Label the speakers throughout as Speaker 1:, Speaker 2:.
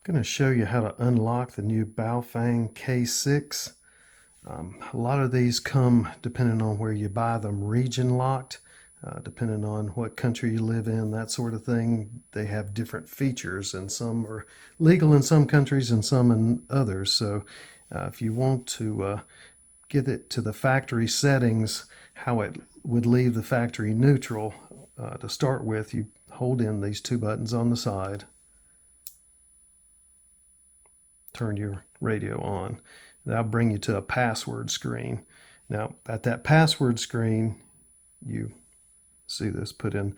Speaker 1: Going to show you how to unlock the new Baofeng K6. A lot of these come, depending on where you buy them, region locked, depending on what country you live in, that sort of thing. They have different features, and some are legal in some countries and some in others. So if you want to get it to the factory settings, how it would leave the factory neutral, to start with, you hold in these two buttons on the side. Turn your radio on. That'll bring you to a password screen. Now, at that password screen, you see this, put in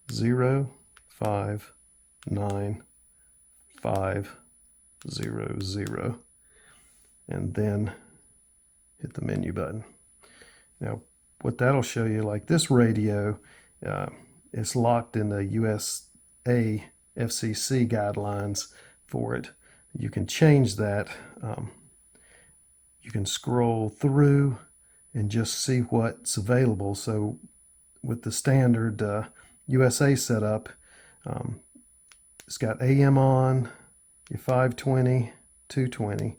Speaker 1: 0595500, and then hit the menu button. Now, what that'll show you, like this radio, is locked in the USA FCC guidelines for it. You can change that. You can scroll through and just see what's available. So with the standard USA setup, it's got AM on, your 520, 220.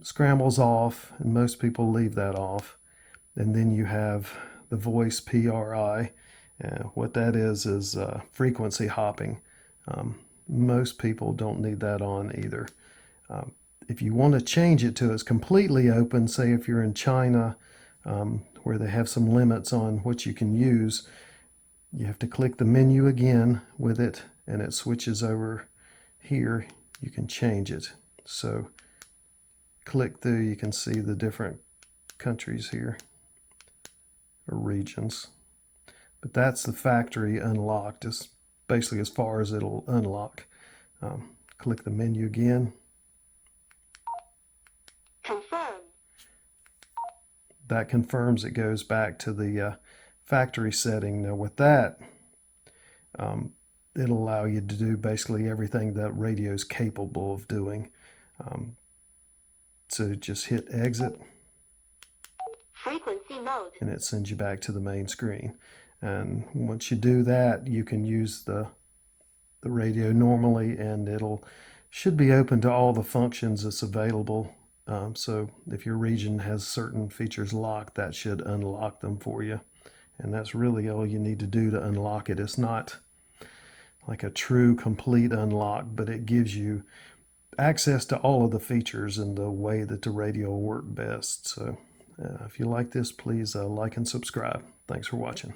Speaker 1: Scrambles off, and most people leave that off. And then you have the voice PRI. What that is frequency hopping. Most people don't need that on either. If you want to change it to it's completely open, say if you're in China, where they have some limits on what you can use, you have to click the menu again with it, and it switches over here. You can change it. So click through, you can see the different countries here, or regions. But that's the factory unlocked. It's basically as far as it'll unlock. Click the menu again.
Speaker 2: Confirm.
Speaker 1: That confirms it goes back to the factory setting. Now with that, it'll allow you to do basically everything that radio is capable of doing. So just hit exit.
Speaker 2: Frequency mode.
Speaker 1: And it sends you back to the main screen. And once you do that, you can use the radio normally, and should be open to all the functions that's available. So if your region has certain features locked, that should unlock them for you. And that's really all you need to do to unlock it. It's not like a true complete unlock, but it gives you access to all of the features and the way that the radio will work best. So if you like this, please like and subscribe. Thanks for watching.